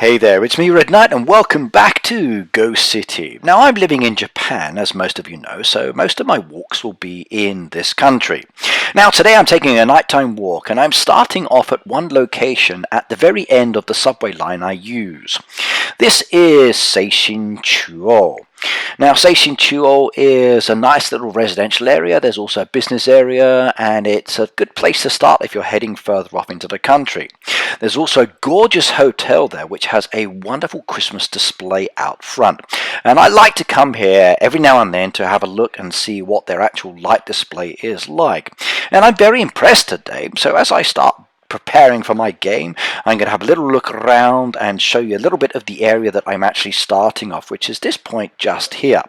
Hey there, it's me Red Knight and welcome back to GoCity. Now I'm living in Japan, as most of you know, so most of my walks will be in this country. Now today I'm taking a nighttime walk and I'm starting off at one location at the very end of the subway line I use. This is Seishin Chuo. Now Seishin Chuo is a nice little residential area. There's also a business area and it's a good place to start if you're heading further off into the country. There's also a gorgeous hotel there which has a wonderful Christmas display out front. And I like to come here every now and then to have a look and see what their actual light display is like. And I'm very impressed today. So as I start preparing for my game, I'm going to have a little look around and show you a little bit of the area that I'm actually starting off, which is this point just here.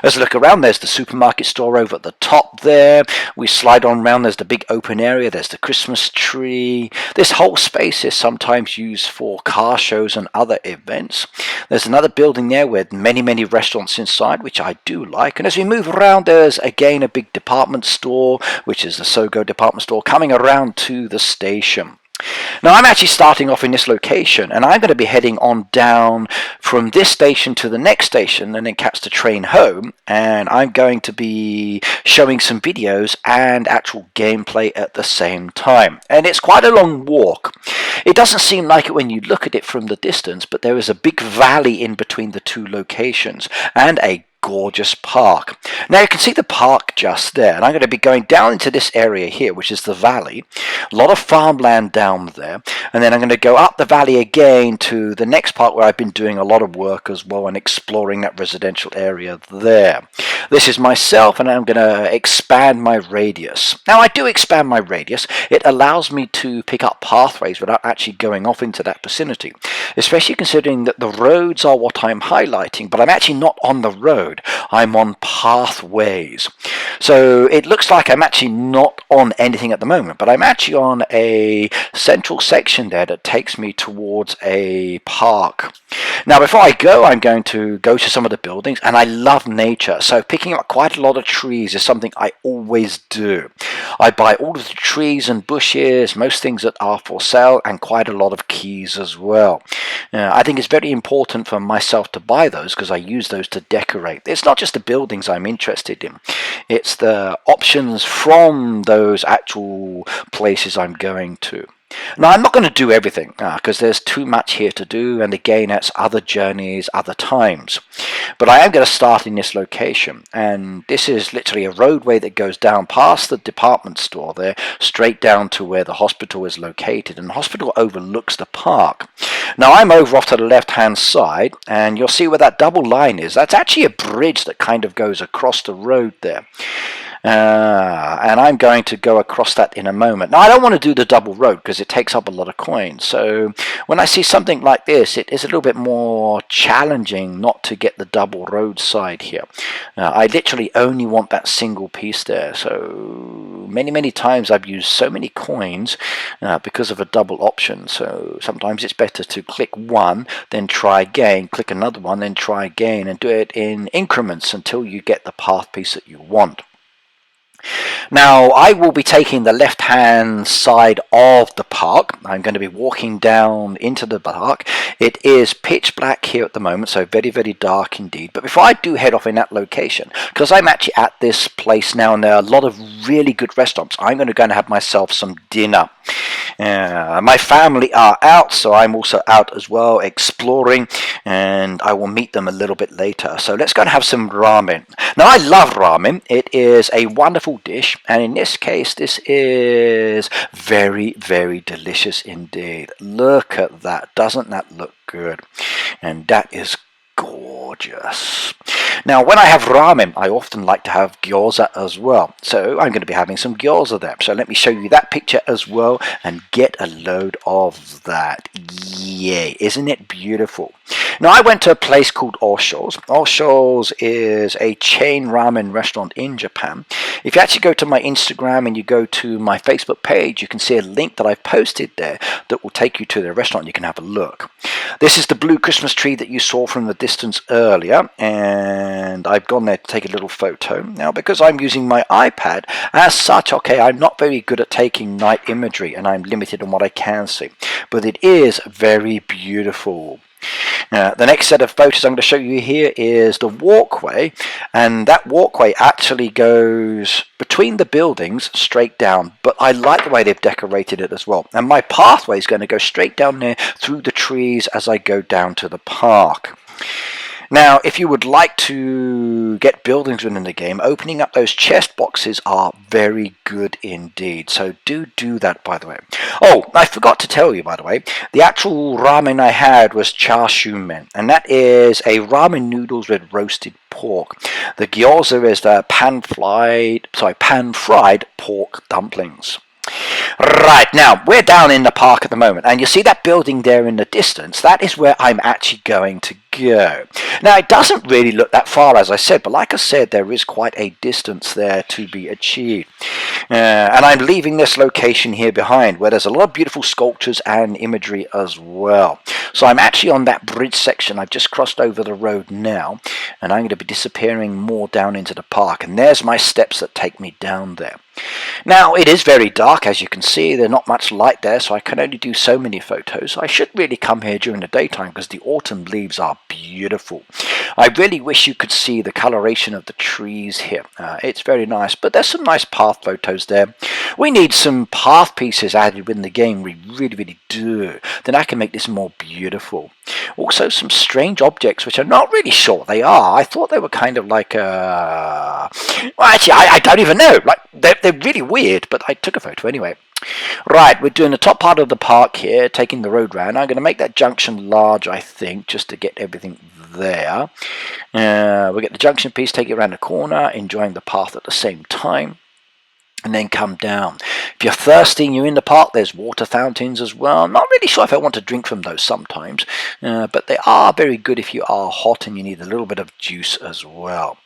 As I look around, there's the supermarket store over at the top there. We slide on around, there's the big open area, there's the Christmas tree. This whole space is sometimes used for car shows and other events. There's another building there with many restaurants inside, which I do like. And as we move around, there's again a big department store, which is the Sogo department store, coming around to the station. Now I'm actually starting off in this location and I'm going to be heading on down from this station to the next station and then catch the train home, and I'm going to be showing some videos and actual gameplay at the same time. And it's quite a long walk. It doesn't seem like it when you look at it from the distance, but there is a big valley in between the two locations and a gorgeous park. Now you can see the park just there, and I'm going to be going down into this area here, which is the valley. A lot of farmland down there, and then I'm going to go up the valley again to the next part where I've been doing a lot of work as well and exploring that residential area there. This is myself, and I'm going to expand my radius. Now I do expand my radius. It allows me to pick up pathways without actually going off into that vicinity, especially considering that the roads are what I'm highlighting, but I'm actually not on the road. I'm on pathways. So it looks like I'm actually not on anything at the moment, but I'm actually on a central section there that takes me towards a park. Now before I go, I'm going to go to some of the buildings, and I love nature, so picking up quite a lot of trees is something I always do. I buy all of the trees and bushes, most things that are for sale, and quite a lot of keys as well. I think it's very important for myself to buy those because I use those to decorate. It's not just the buildings I'm interested in, it's the options from those actual places I'm going to. Now I'm not going to do everything because there's too much here to do, and again that's other journeys, other times. But I am going to start in this location, and this is literally a roadway that goes down past the department store there, straight down to where the hospital is located, and the hospital overlooks the park. Now I'm over off to the left hand side, and you'll see where that double line is. That's actually a bridge that kind of goes across the road there. And I'm going to go across that in a moment. Now I don't want to do the double road because it takes up a lot of coins, so when I see something like this, it is a little bit more challenging not to get the double road side here. I literally only want that single piece there, so many times I've used so many coins because of a double option. So sometimes it's better to click one, then try again, click another one, then try again, and do it in increments until you get the path piece that you want. Now I will be taking the left hand side of the park. I'm going to be walking down into the park. It is pitch black here at the moment, so very dark indeed. But before I do head off in that location, because I'm actually at this place now and there are a lot of really good restaurants, I'm going to go and have myself some dinner. My family are out, so I'm also out as well exploring, and I will meet them a little bit later. So let's go and have some ramen. Now I love ramen. It is a wonderful dish, and in this case this is very delicious indeed. Look at that. Doesn't that look good? And that is gorgeous. Now when I have ramen, I often like to have gyoza as well, so I'm going to be having some gyoza there. So let me show you that picture as well and get a load of that. Yay, isn't it beautiful? Now, I went to a place called Osho's. Osho's is a chain ramen restaurant in Japan. If you actually go to my Instagram and you go to my Facebook page, you can see a link that I've posted there that will take you to the restaurant. You can have a look. This is the blue Christmas tree that you saw from the distance earlier, and I've gone there to take a little photo. Now, because I'm using my iPad, as such, okay, I'm not very good at taking night imagery, and I'm limited on what I can see, but it is very beautiful. The next set of photos I'm going to show you here is the walkway, and that walkway actually goes between the buildings straight down, but I like the way they've decorated it as well, and my pathway is going to go straight down there through the trees as I go down to the park. Now, if you would like to get buildings within the game, opening up those chest boxes are very good indeed. So do that, by the way. Oh, I forgot to tell you, by the way, the actual ramen I had was char siu men, and that is a ramen noodles with roasted pork. The gyoza is the pan-fried pork dumplings. Right, now we're down in the park at the moment, and you see that building there in the distance. That is where I'm actually going to go. Now, it doesn't really look that far, as I said, but like I said, there is quite a distance there to be achieved. And I'm leaving this location here behind, where there's a lot of beautiful sculptures and imagery as well. So I'm actually on that bridge section. I've just crossed over the road now, and I'm going to be disappearing more down into the park, and there's my steps that take me down there. Now, it is very dark, as you can see. There's not much light there, so I can only do so many photos. I should really come here during the daytime because the autumn leaves are beautiful. I really wish you could see the coloration of the trees here. It's very nice, but there's some nice path photos there. We need some path pieces added in the game. We really do. Then I can make this more beautiful. Also, some strange objects, which I'm not really sure what they are. I thought they were kind of like well, actually, I don't even know. Like, they're really weird, but I took a photo anyway. Right, we're doing the top part of the park here, taking the road round. I'm going to make that junction large, I think, just to get everything there. We'll get the junction piece, take it around the corner, enjoying the path at the same time, and then come down. If you're thirsty and you're in the park, there's water fountains as well. I'm not really sure if I want to drink from those sometimes, but they are very good if you are hot and you need a little bit of juice as well.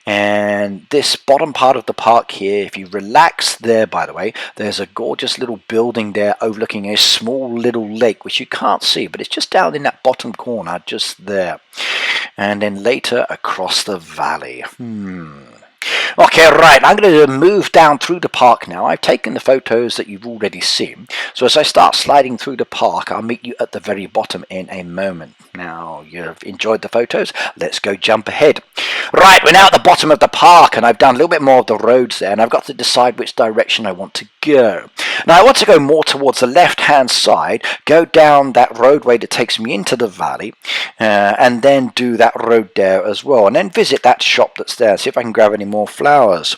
And this bottom part of the park here, if you relax there, by the way, there's a gorgeous little building there overlooking a small little lake, which you can't see, but it's just down in that bottom corner, just there. And then later across the valley. Okay, right, I'm going to move down through the park now. I've taken the photos that you've already seen. So as I start sliding through the park, I'll meet you at the very bottom in a moment. Now, you've enjoyed the photos. Let's go jump ahead. Right, we're now at the bottom of the park, and I've done a little bit more of the roads there, and I've got to decide which direction I want to go. Now, I want to go more towards the left-hand side, go down that roadway that takes me into the valley, and then do that road there as well, and then visit that shop that's there, see if I can grab any more flowers.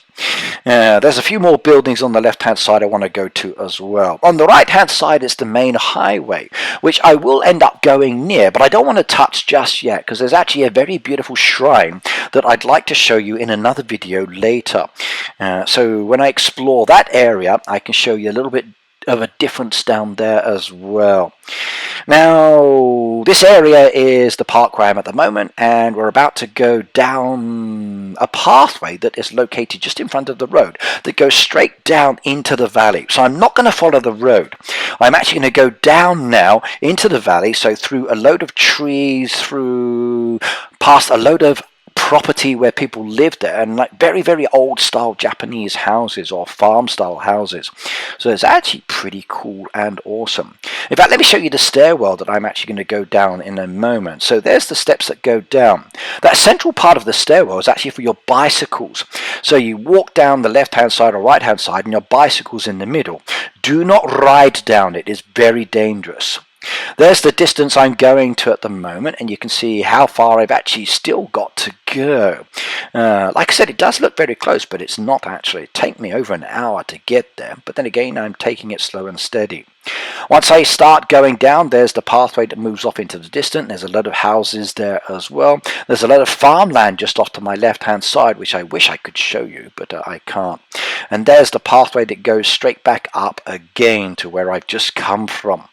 There's a few more buildings on the left hand side I want to go to as well. On the right hand side is the main highway, which I will end up going near, but I don't want to touch just yet because there's actually a very beautiful shrine that I'd like to show you in another video later. So when I explore that area, I can show you a little bit of a difference down there as well. Now, this area is the park where I am at the moment, and we're about to go down a pathway that is located just in front of the road that goes straight down into the valley. So I'm not going to follow the road. I'm actually going to go down now into the valley, so through a load of trees, through past a load of property where people lived there, and like very old style Japanese houses or farm style houses. So it's actually pretty cool and awesome. In fact, let me show you the stairwell that I'm actually going to go down in a moment. So there's the steps that go down. That central part of the stairwell is actually for your bicycles. So you walk down the left hand side or right hand side and your bicycle's in the middle. Do not ride down it. It's very dangerous. There's the distance I'm going to at the moment, and you can see how far I've actually still got to go. Like I said, it does look very close, but it's not actually. It'd take me over an hour to get there, but then again, I'm taking it slow and steady. Once I start going down, there's the pathway that moves off into the distance. There's a lot of houses there as well. There's a lot of farmland just off to my left-hand side, which I wish I could show you, but I can't. And there's the pathway that goes straight back up again to where I've just come from.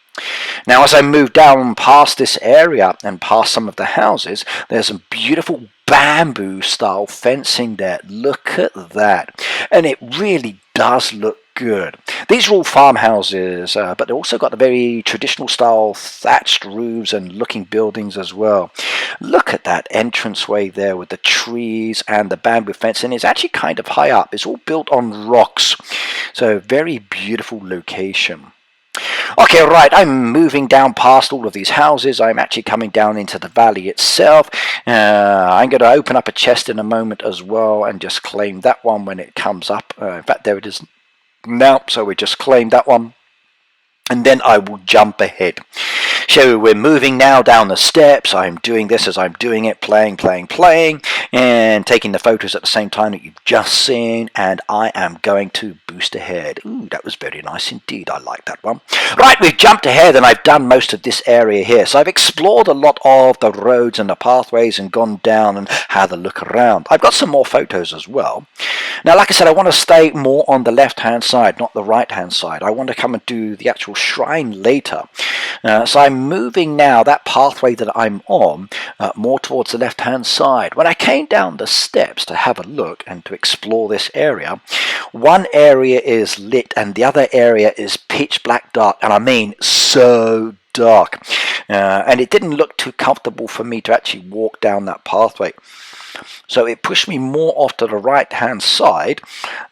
Now, as I move down past this area and past some of the houses, there's some beautiful bamboo style fencing there. Look at that. And it really does look good. These are all farmhouses, but they've also got the very traditional style thatched roofs and looking buildings as well. Look at that entranceway there with the trees and the bamboo fence, and it's actually kind of high up. It's all built on rocks, so very beautiful location. Okay, right, I'm moving down past all of these houses. I'm actually coming down into the valley itself. I'm going to open up a chest in a moment as well and just claim that one when it comes up. In fact, there it is now, so we just claim that one. And then I will jump ahead. So we're moving now down the steps. I'm doing this as I'm doing it, playing, and taking the photos at the same time that you've just seen. And I am going to boost ahead. Ooh, that was very nice indeed. I like that one. Right, we've jumped ahead and I've done most of this area here. So I've explored a lot of the roads and the pathways and gone down and had a look around. I've got some more photos as well. Now, like I said, I want to stay more on the left-hand side, not the right-hand side. I want to come and do the actual shrine later. So I'm moving now that pathway that I'm on more towards the left-hand side. When I came down the steps to have a look and to explore this area, one area is lit and the other area is pitch black dark, and I mean so dark. And it didn't look too comfortable for me to actually walk down that pathway. So it pushed me more off to the right hand side.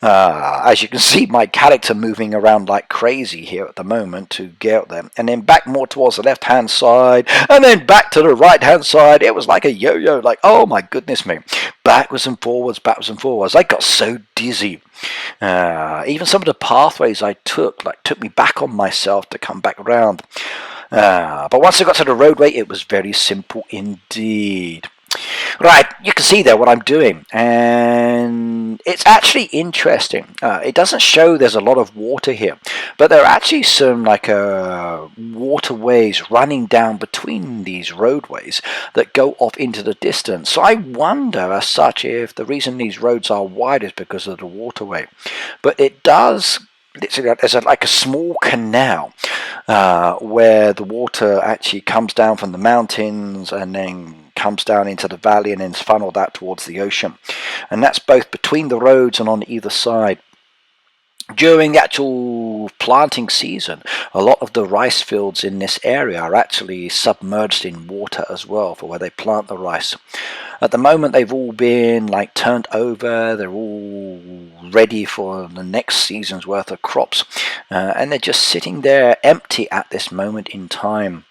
As you can see, my character moving around like crazy here at the moment to get out there, and then back more towards the left hand side, and then back to the right hand side. It was like a yo-yo, like, oh my goodness me, backwards and forwards, I got so dizzy. Even some of the pathways I took me back on myself to come back around. But once I got to the roadway, it was very simple indeed. Right, you can see there what I'm doing, and it's actually interesting. It doesn't show there's a lot of water here, but there are actually some waterways running down between these roadways that go off into the distance. So I wonder as such if the reason these roads are wide is because of the waterway. But it does literally, there's like a small canal where the water actually comes down from the mountains and then comes down into the valley and then is funneled out towards the ocean. And that's both between the roads and on either side. During the actual planting season, a lot of the rice fields in this area are actually submerged in water as well for where they plant the rice. At the moment, they've all been turned over. They're all ready for the next season's worth of crops, and they're just sitting there empty at this moment in time.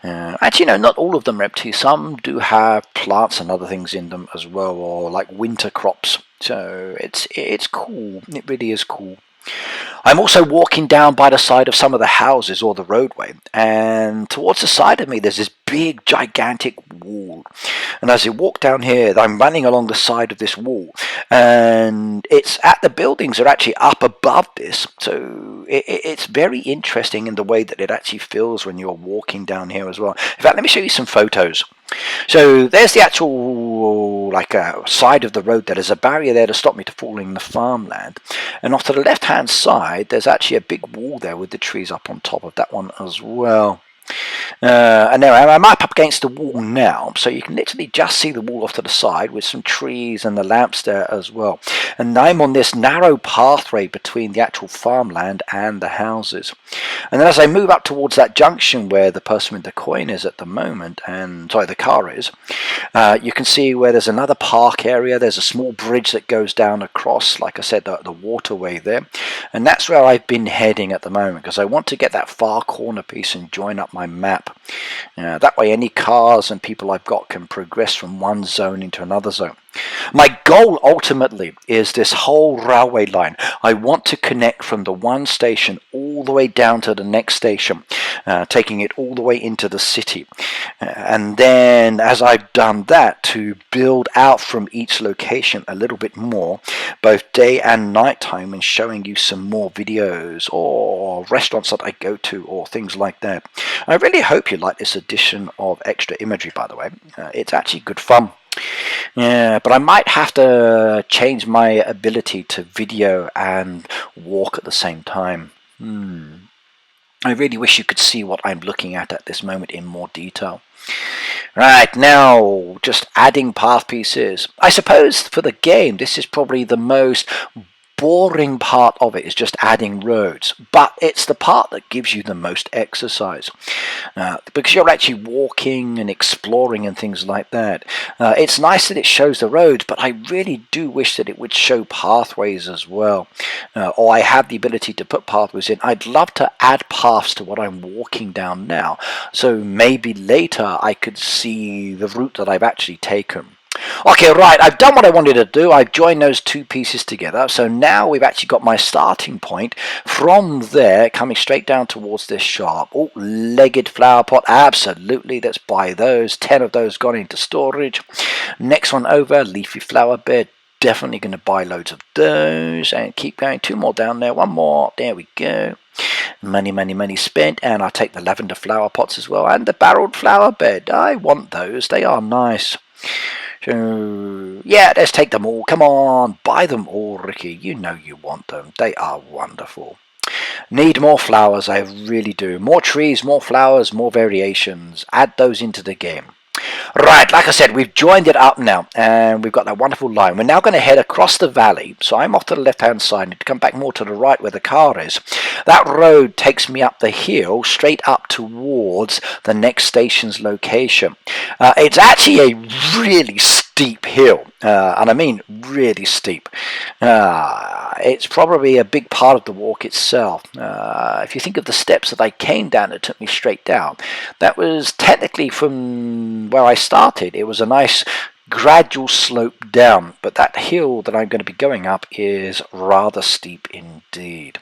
Actually, no, not all of them are empty. Some do have plants and other things in them as well, or like winter crops. So it's cool. It really is cool. I'm also walking down by the side of some of the houses or the roadway, and towards the side of me there's this big gigantic wall, and as I walk down here I'm running along the side of this wall, and the buildings are actually up above this, so it's very interesting in the way that it actually feels when you're walking down here as well. In fact, let me show you some photos. So there's the actual side of the road. There's a barrier there to stop me to falling in the farmland, and off to the left hand side there's actually a big wall there with the trees up on top of that one as well. And there I'm up against the wall now, so you can literally just see the wall off to the side with some trees and the lamps there as well. And I'm on this narrow pathway between the actual farmland and the houses. And then as I move up towards that junction where the person with the coin is at the moment, and sorry, the car is, you can see where there's another park area. There's a small bridge that goes down across, like I said, the waterway there. And that's where I've been heading at the moment, because I want to get that far corner piece and join up my map. That way any cars and people I've got can progress from one zone into another zone. My goal ultimately is this whole railway line. I want to connect from the one station all the way down to the next station, taking it all the way into the city. And then as I've done that, to build out from each location a little bit more, both day and night time, and showing you some more videos or restaurants that I go to or things like that. I really hope you like this edition of extra imagery, by the way. It's actually good fun. Yeah, but I might have to change my ability to video and walk at the same time. I really wish you could see what I'm looking at this moment in more detail. Right, now just adding path pieces. I suppose for the game this is probably the most boring part of it, is just adding roads, but it's the part that gives you the most exercise, because you're actually walking and exploring and things like that. It's nice that it shows the roads, but I really do wish that it would show pathways as well, or I have the ability to put pathways in. I'd love to add paths to what I'm walking down now, so maybe later I could see the route that I've actually taken. Okay, right, I've done what I wanted to do. I've joined those two pieces together. So now we've actually got my starting point. From there, coming straight down towards this shop. Oh, legged flower pot. Absolutely, let's buy those. 10 of those gone into storage. Next one over, leafy flower bed. Definitely going to buy loads of those. And keep going. 2 more down there. 1 more. There we go. Money, money, money spent. And I'll take the lavender flower pots as well. And the barreled flower bed. I want those. They are nice. So, yeah, let's take them all. Come on, buy them all, Ricky. You know you want them. They are wonderful. Need more flowers, I really do. More trees, more flowers, more variations. Add those into the game. Right, like I said, we've joined it up now, and we've got that wonderful line. We're now going to head across the valley, so I'm off to the left-hand side, and to come back more to the right where the car is. That road takes me up the hill, straight up towards the next station's location. It's actually a really steep hill, and I mean really steep. It's probably a big part of the walk itself. If you think of the steps that I came down that took me straight down, that was technically from where I started. It was a nice gradual slope down, but that hill that I'm going to be going up is rather steep indeed.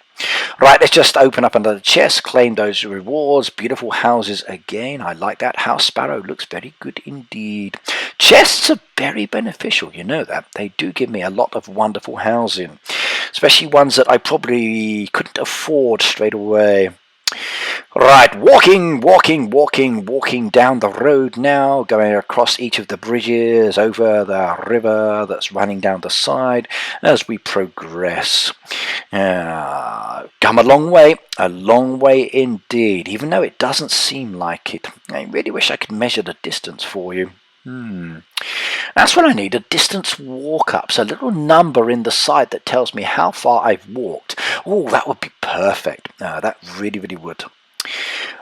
Right, let's just open up another chest, claim those rewards. Beautiful houses again. I like that. House sparrow looks very good indeed. Chests are very beneficial, you know that. They do give me a lot of wonderful housing, especially ones that I probably couldn't afford straight away. Right, walking down the road now, going across each of the bridges, over the river that's running down the side as we progress. Come a long way indeed, even though it doesn't seem like it. I really wish I could measure the distance for you. That's what I need, a distance walk up, so a little number in the side that tells me how far I've walked. Oh, that would be perfect. That really would.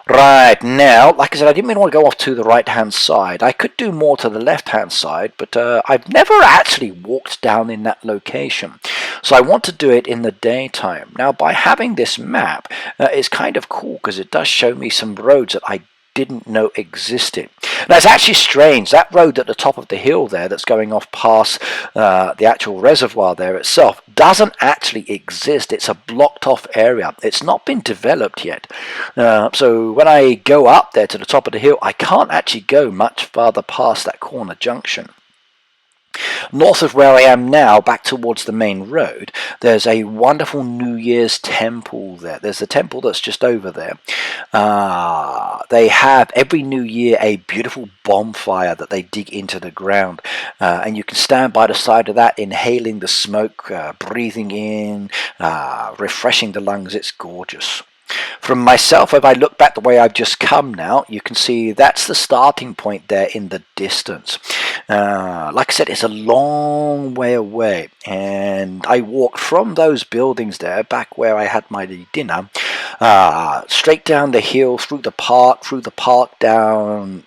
Right, now, like I said, I didn't really want to go off to the right-hand side. I could do more to the left-hand side, but I've never actually walked down in that location. So I want to do it in the daytime. Now, by having this map, it's kind of cool because it does show me some roads that I didn't know existed. Now it's actually strange, that road at the top of the hill there that's going off past the actual reservoir there itself doesn't actually exist. It's a blocked off area. It's not been developed yet. So when I go up there to the top of the hill, I can't actually go much farther past that corner junction. North of where I am now, back towards the main road, there's a wonderful New Year's temple there. There's the temple that's just over there. They have every New Year a beautiful bonfire that they dig into the ground, and you can stand by the side of that, inhaling the smoke, breathing in, refreshing the lungs. It's gorgeous. From myself, if I look back the way I've just come now, you can see that's the starting point there in the distance. Like I said, it's a long way away, and I walked from those buildings there, back where I had my dinner, straight down the hill, through the park, down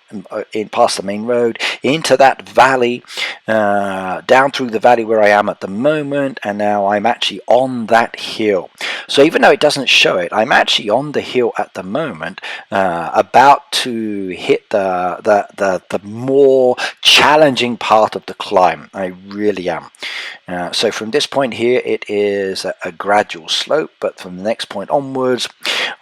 in past the main road, into that valley, down through the valley where I am at the moment, and now I'm actually on that hill. So even though it doesn't show it, I'm actually on the hill at the moment, about to hit the more challenging part of the climb. I really am. So from this point here, it is a gradual slope, but from the next point onwards,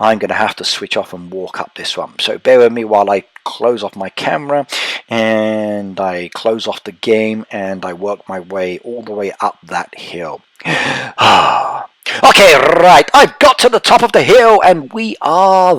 I'm going to have to switch off and walk up this one. So bear with me while I close off my camera and I close off the game and I work my way all the way up that hill. Okay, right, I've got to the top of the hill and we are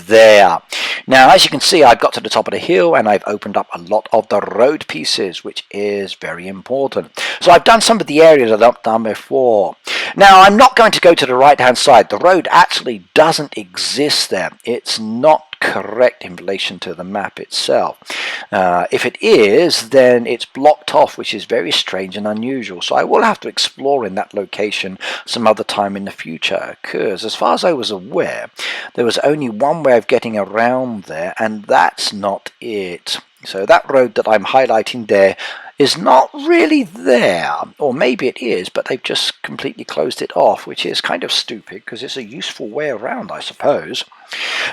there. Now, as you can see, I've got to the top of the hill and I've opened up a lot of the road pieces, which is very important. So I've done some of the areas that I've done before. Now, I'm not going to go to the right hand side. The road actually doesn't exist there. It's not correct in relation to the map itself. If it is, then it's blocked off, which is very strange and unusual. So I will have to explore in that location some other time in the future, because as far as I was aware, there was only one way of getting around there, and that's not it. So that road that I'm highlighting there is not really there, or maybe it is, but they've just completely closed it off, which is kind of stupid because it's a useful way around, I suppose.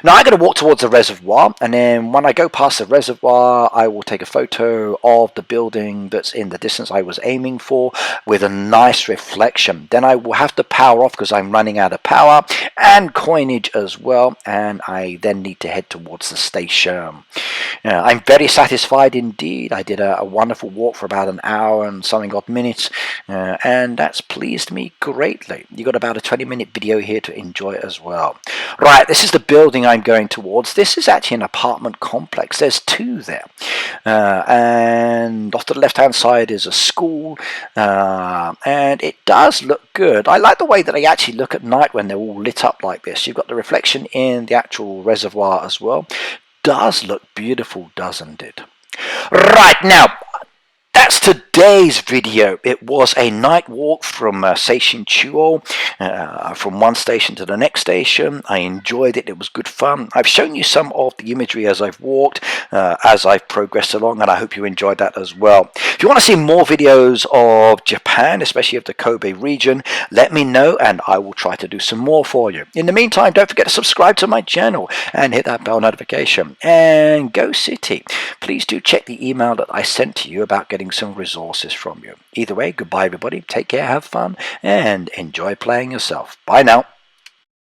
Now I'm going to walk towards the reservoir, and then when I go past the reservoir, I will take a photo of the building that's in the distance I was aiming for with a nice reflection. Then I will have to power off because I'm running out of power and coinage as well, and I then need to head towards the station. I'm very satisfied indeed. I did a wonderful walk for about an hour and something odd minutes, and that's pleased me greatly. You got about a 20-minute video here to enjoy as well. Right, this is the building I'm going towards. This is actually an apartment complex. There's two there, and off to the left hand side is a school, and it does look good. I like the way that they actually look at night when they're all lit up like this. You've got the reflection in the actual reservoir as well. Does look beautiful, doesn't it? Right, now that's today's video. It was a night walk from Seishin Chuo, from one station to the next station. I enjoyed it. It was good fun. I've shown you some of the imagery as I've walked, as I've progressed along, and I hope you enjoyed that as well. If you want to see more videos of Japan, especially of the Kobe region, let me know and I will try to do some more for you. In the meantime, don't forget to subscribe to my channel and hit that bell notification. And GoCity, please do check the email that I sent to you about getting some resources from you. Either way, goodbye everybody, take care, have fun, and enjoy playing yourself. Bye now.